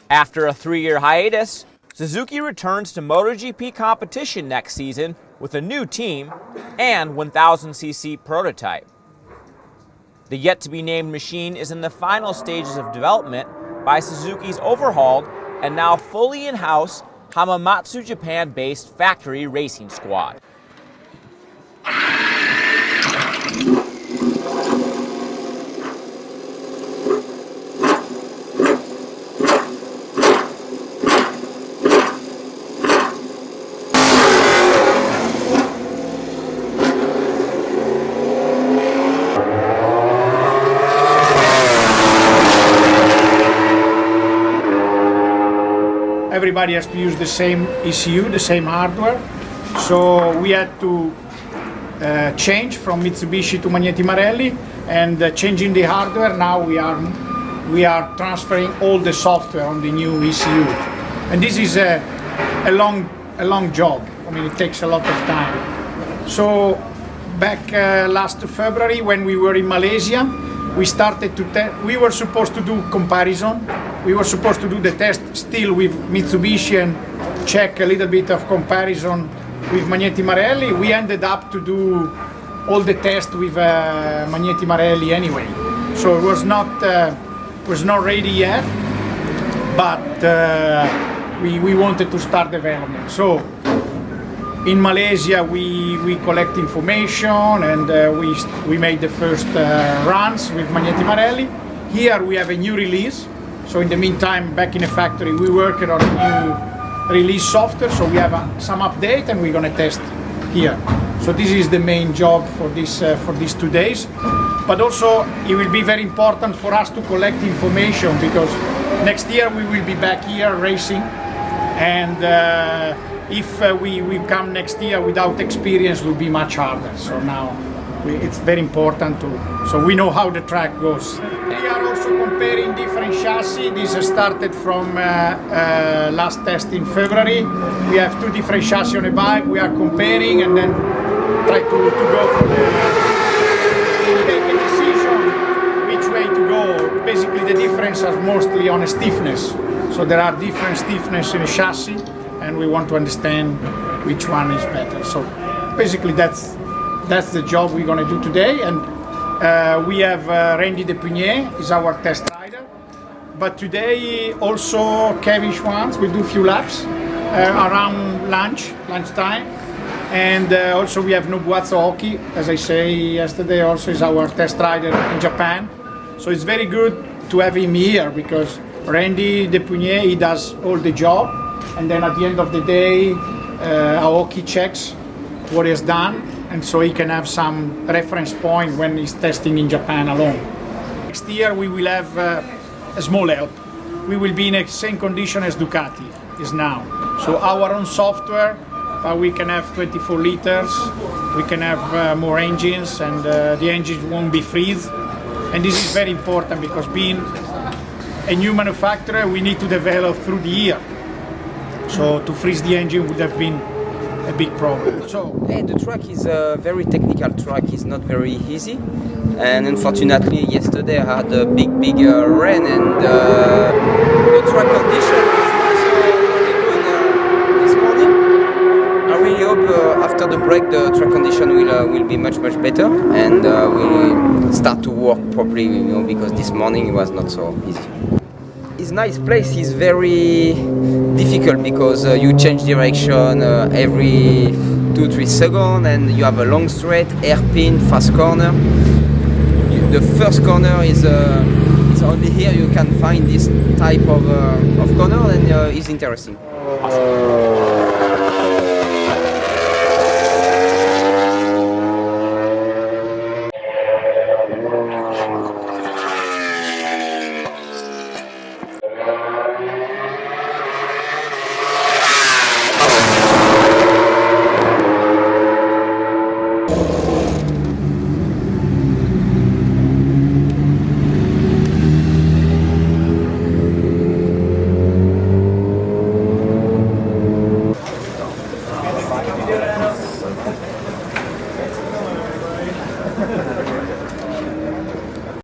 After a 3-year hiatus, Suzuki returns to MotoGP competition next season with a new team and 1000cc prototype. The yet-to-be-named machine is in the final stages of development by Suzuki's overhauled and now fully in-house Hamamatsu Japan-based factory racing squad. Everybody has to use the same ECU, the same hardware. So we had to change from Mitsubishi to Magneti Marelli, and changing the hardware. Now we are transferring all the software on the new ECU, and this is a long job. I mean, it takes a lot of time. So back last February, when we were in Malaysia, we started to test. We were supposed to do comparison. We were supposed to do the test still with Mitsubishi and check a little bit of comparison with Magneti Marelli. We ended up to do all the tests with Magneti Marelli anyway. So it was not ready yet, but we wanted to start development. So in Malaysia we collect information, and we made the first runs with Magneti Marelli. Here we have a new release. So in the meantime, back in the factory, we working on a new release software. So we have some update, and we're going to test here. So this is the main job for these 2 days. But also, it will be very important for us to collect information, because next year we will be back here racing. And if we come next year without experience, it will be much harder. So now it's very important so we know how the track goes. We are also comparing different chassis. This started from last test in February. We have 2 different chassis on a bike. We are comparing and then try to go for make a decision which way to go. Basically, the difference are mostly on a stiffness. So there are different stiffness in a chassis, and we want to understand which one is better. So basically, that's the job we're going to do today. And we have Randy Depugnier is our test rider. But today also Kevin Schwantz will do a few laps around lunchtime. And also we have Nobuatsu Oki, as I say yesterday, also is our test rider in Japan. So it's very good to have him here, because Randy Depugnier, he does all the job. And then at the end of the day, Aoki checks what he has done, and so he can have some reference point when he's testing in Japan alone. Next year we will have a small help. We will be in the same condition as Ducati is now. So our own software, we can have 24 liters, we can have more engines, and the engines won't be freeze. And this is very important, because being a new manufacturer, we need to develop through the year. So to freeze the engine would have been a big problem. So the track is a very technical track. It's not very easy, and unfortunately yesterday I had a big rain, and the track condition was not so really good this morning. I really hope after the break the track condition will be much better, and we start to work properly, because this morning it was not so easy. It's nice place. Is very difficult, because you change direction every 2-3 seconds, and you have a long straight, hairpin, fast corner. The first corner is only here you can find this type of corner, and it's interesting.